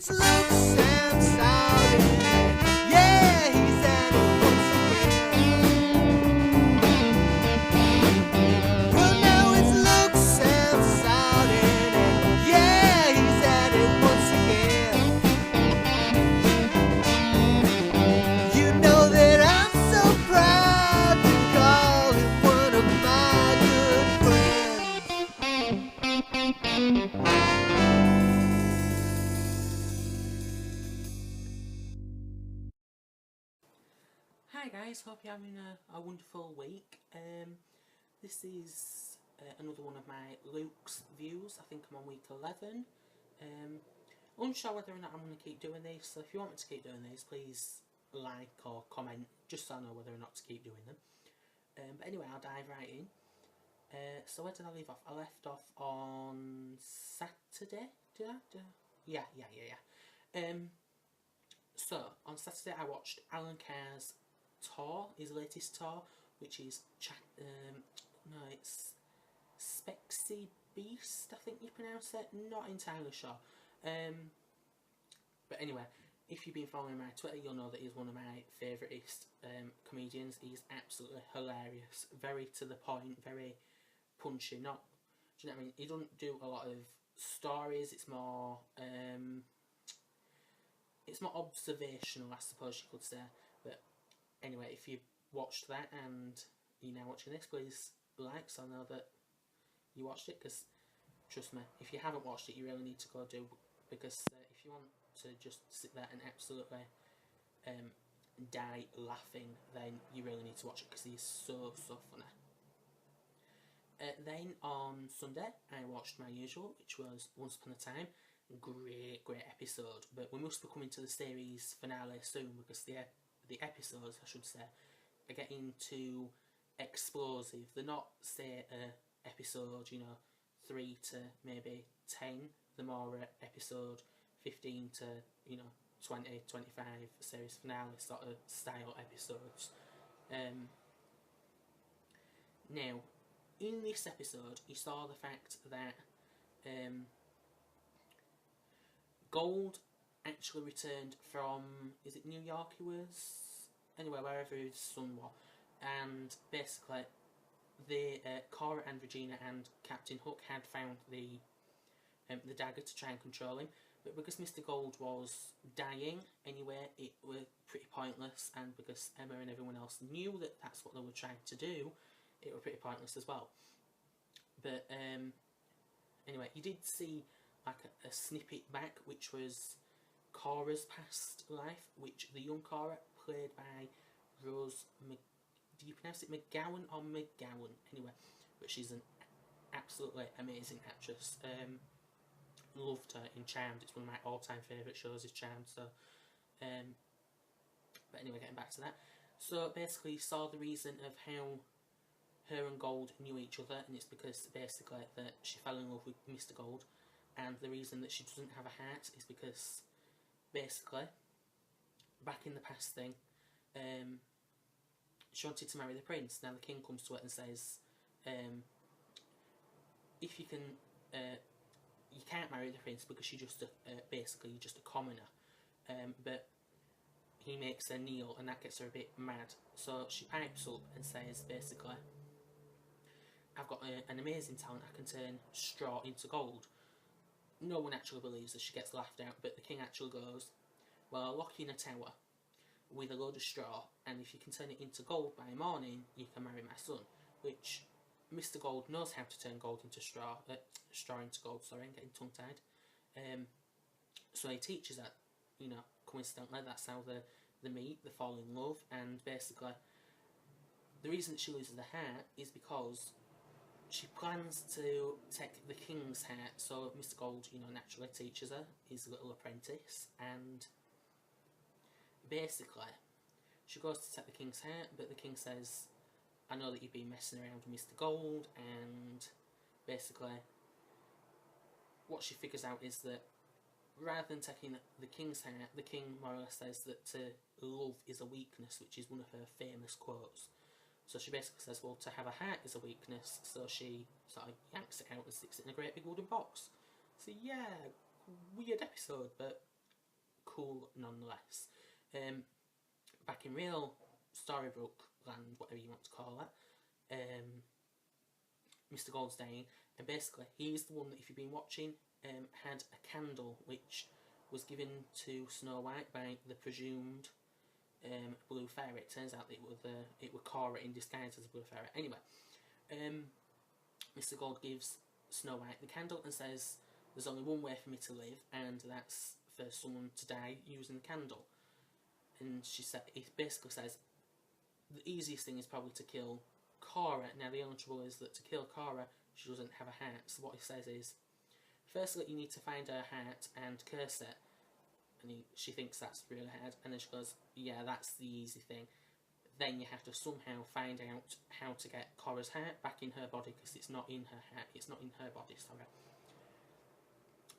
it's Luke Sam Sounding. Yeah, he's at it once again. Well, now it's Luke Sam Sounding. Yeah, he's at it once again. You know that I'm so proud to call him one of my good friends. Hi guys, hope you're having a wonderful week. This is another one of my Luke's views. I think I'm on week 11. Unsure whether or not I'm going to keep doing these, so if you want me to keep doing these, please like or comment, just so I know whether or not to keep doing them. But anyway, I'll dive right in. So where did I leave off? I left off on Saturday, did I? Yeah. So, on Saturday I watched Alan Carr's tour, his latest tour, which is it's Spexy Beast, I think you pronounce it, not entirely sure. But anyway, if you've been following my Twitter, you'll know that he's one of my favouriteest comedians. He's absolutely hilarious, very to the point, very punchy. Not, do you know what I mean? He doesn't do a lot of stories. It's more observational, I suppose you could say. But anyway, if you watched that and you're now watching this, please like so I know that you watched it, because trust me, if you haven't watched it, you really need to go do, because if you want to just sit there and absolutely die laughing, then you really need to watch it, because he's so funny. Then on Sunday I watched my usual, which was Once Upon a Time. Great episode, but we must be coming to the series finale soon, because the episodes, I should say, are getting too explosive. They're not, say, episode 3 to maybe 10. They're more episode 15 to 20, 25 series finale sort of style episodes. Now, in this episode, you saw the fact that Gold actually returned from, is it New York he was? Anyway, wherever his son was. And basically, Cora and Regina and Captain Hook had found the dagger to try and control him. But because Mr. Gold was dying anyway, it was pretty pointless. And because Emma and everyone else knew that that's what they were trying to do, it was pretty pointless as well. But anyway, you did see like a snippet back, which was Cora's past life, which the young Cora, played by Rose do you pronounce it McGowan or McGowan? Anyway, but she's an absolutely amazing actress. Loved her in Charmed. It's one of my all-time favourite shows is Charmed. So, but anyway, getting back to that. So basically, you saw the reason of how her and Gold knew each other, and it's because basically that she fell in love with Mr. Gold. And the reason that she doesn't have a heart is because, basically, back in the past thing, she wanted to marry the prince. Now the king comes to her and says, if you can, you can't marry the prince because you're just basically you're just a commoner. But he makes her kneel, and that gets her a bit mad. So she pipes up and says, basically, I've got an amazing talent. I can turn straw into gold. No one actually believes her. She gets laughed out, but the king actually goes, well, I'll lock you in a tower with a load of straw, and if you can turn it into gold by morning, you can marry my son. Which Mr. Gold knows how to turn gold into straw into gold, sorry, I'm getting tongue-tied. So he teaches her, coincidentally, that's how they meet, they fall in love, and basically, the reason that she loses the heart is because she plans to take the king's heart. So Mr. Gold, naturally teaches her, his little apprentice, and basically, she goes to take the king's heart, but the king says, I know that you've been messing around with Mr. Gold, and basically, what she figures out is that rather than taking the king's heart, the king more or less says that love is a weakness, which is one of her famous quotes. So she basically says, well, to have a heart is a weakness, so she sort of yanks it out and sticks it in a great big wooden box. So yeah, weird episode, but cool nonetheless. Back in real Storybrooke land, whatever you want to call it, Mr. Goldstain, and basically he's the one that, if you've been watching, had a candle which was given to Snow White by the presumed blue fairy. It turns out that it was Cora in disguise as a blue fairy. Anyway, Mr. Gold gives Snow White the candle and says, "There's only one way for me to live, and that's for someone to die using the candle." And he basically says, the easiest thing is probably to kill Cora. Now the only trouble is that to kill Cora, she doesn't have a heart. So what he says is, firstly, you need to find her heart and curse it. And she thinks that's really hard. And then she goes, yeah, that's the easy thing. Then you have to somehow find out how to get Cora's heart back in her body, because it's not in her heart. It's not in her body, sorry.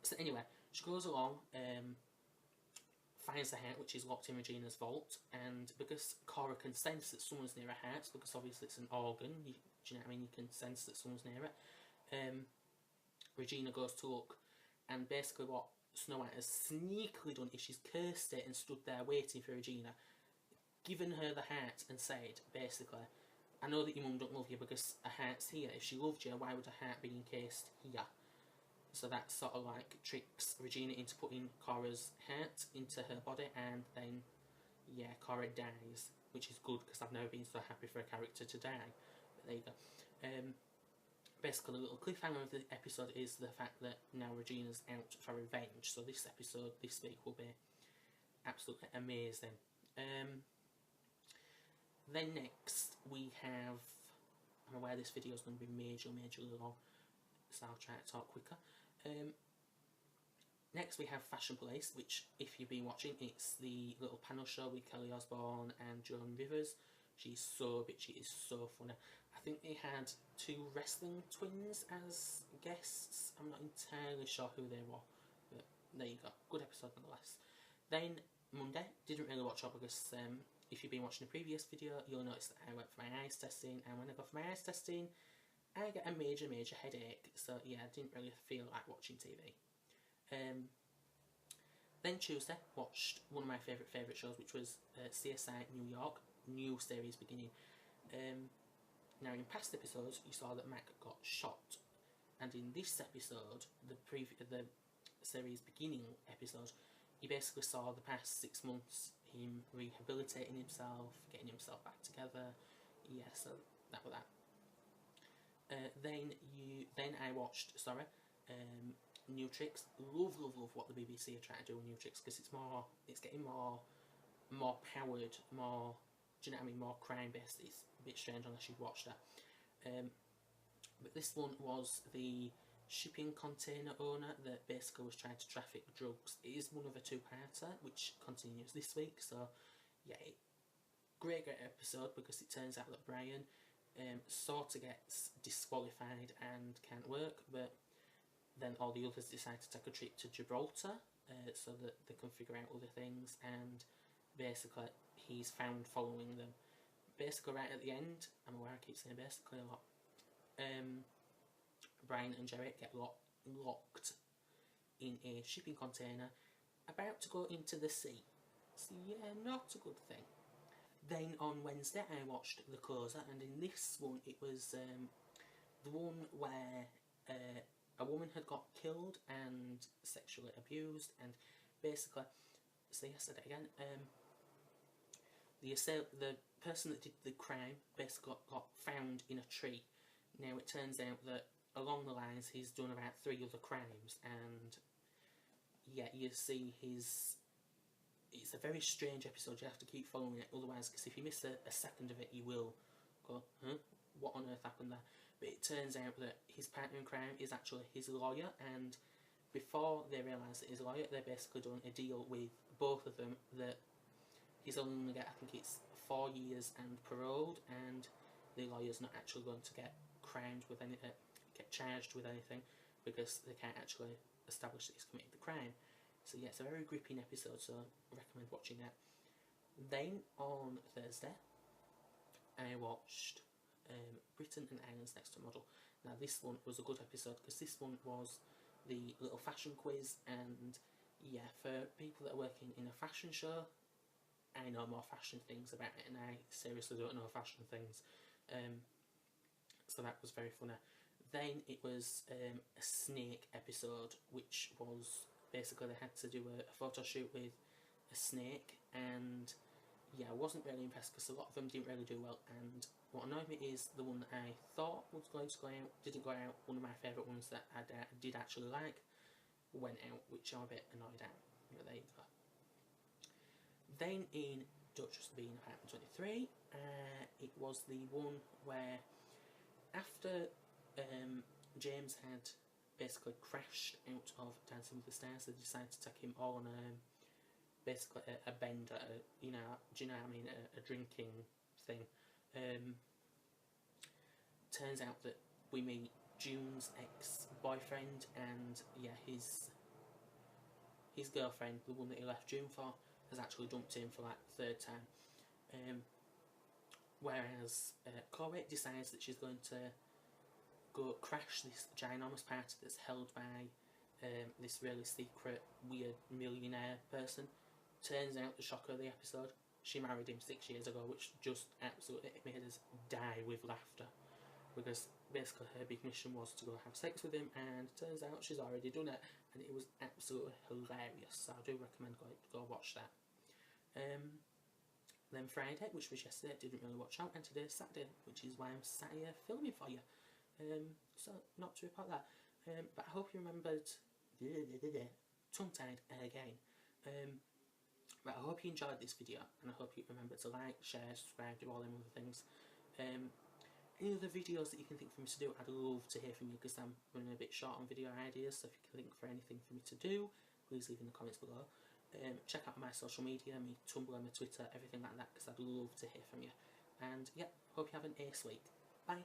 So anyway, she goes along, finds the heart, which is locked in Regina's vault, and because Cora can sense that someone's near her heart, because obviously it's an organ, do you know what I mean, you can sense that someone's near it, Regina goes to look, and basically what Snow White has sneakily done is she's cursed it and stood there waiting for Regina, given her the heart and said, basically, I know that your mum don't love you because her heart's here. If she loved you, why would her heart be encased here? So that sort of like tricks Regina into putting Cora's heart into her body, and then, yeah, Cora dies, which is good because I've never been so happy for a character to die. But there you go. Basically, the little cliffhanger of the episode is the fact that now Regina's out for revenge. So this episode this week will be absolutely amazing. Then next we have, I'm aware this video is going to be majorly long, so I'll try to talk quicker. Next we have Fashion Police, which, if you've been watching, it's the little panel show with Kelly Osbourne and Joan Rivers. She's so bitchy, it's so funny. I think they had 2 wrestling twins as guests. I'm not entirely sure who they were, but there you go. Good episode nonetheless. Then Monday, didn't really watch it because if you've been watching the previous video, you'll notice that I went for my eyes testing, and when I go for my eyes testing, I get a major headache, so yeah, I didn't really feel like watching TV. Then Tuesday, watched one of my favourite shows, which was CSI New York, new series beginning. Now in past episodes, you saw that Mac got shot, and in this episode, the series beginning episode, you basically saw the past 6 months, him rehabilitating himself, getting himself back together. Yeah, so that was that. Then I watched, New Tricks. Love what the BBC are trying to do with New Tricks, because it's getting more powered, more, do you know what I mean, more crime based. It's a bit strange unless you've watched that. But this one was the shipping container owner that basically was trying to traffic drugs. It is one of a 2-parter, which continues this week, so yeah, great episode, because it turns out that Brian sort of gets disqualified and can't work, but then all the others decide to take a trip to Gibraltar so that they can figure out other things, and basically he's found following them. Basically right at the end, I'm aware I keep saying basically a lot, Brian and Jerry get locked in a shipping container about to go into the sea. So yeah, not a good thing. Then on Wednesday I watched The Closer, and in this one it was the one where a woman had got killed and sexually abused, and basically, so yes, I said it again, the person that did the crime basically got found in a tree. Now it turns out that along the lines he's done about 3 other crimes, and yeah, you see it's a very strange episode. You have to keep following it, otherwise, because if you miss a second of it, you will go, huh, what on earth happened there? But it turns out that his partner in crime is actually his lawyer, and before they realise that he's a lawyer, they're basically doing a deal with both of them that he's only going to get, I think it's 4 years and paroled, and the lawyer's not actually going to get get charged with anything, because they can't actually establish that he's committed the crime. So yeah, it's a very gripping episode, so I recommend watching that. Then on Thursday, I watched Britain and Ireland's Next Top Model. Now this one was a good episode, because this one was the little fashion quiz, and yeah, for people that are working in a fashion show, I know more fashion things about it, and I seriously don't know fashion things. So that was very funny. Then it was a snake episode, which was basically they had to do a photo shoot with a snake, and yeah, I wasn't really impressed because a lot of them didn't really do well. And what annoyed me is the one that I thought was going to go out didn't go out. One of my favourite ones that I did actually like went out, which I'm a bit annoyed at. But there you go. Then in Don't Just Be in Apartment 23, it was the one where after James had basically crashed out of Dancing with the Stars, they decided to take him all on basically a bender, you know, do you know what I mean, a drinking thing. Turns out that we meet June's ex-boyfriend and yeah, his girlfriend, the one that he left June for, has actually dumped him for like the third time. Whereas Chloe decides that she's going to go crash this ginormous party that's held by this really secret, weird millionaire person. Turns out, the shocker of the episode, she married him 6 years ago, which just absolutely made us die with laughter. Because basically her big mission was to go have sex with him, and turns out she's already done it, and it was absolutely hilarious. So I do recommend go watch that. Then Friday, which was yesterday, didn't really watch out, and today's Saturday, which is why I'm sat here filming for you. So not to report that. But I hope you remembered tongue-tied again. But I hope you enjoyed this video, and I hope you remember to like, share, subscribe, do all them other things. Any other videos that you can think for me to do, I'd love to hear from you, because I'm running a bit short on video ideas, so if you can think for anything for me to do, please leave in the comments below. Check out my social media, my Tumblr, my Twitter, everything like that, because I'd love to hear from you. And yeah, hope you have an ace week. Bye.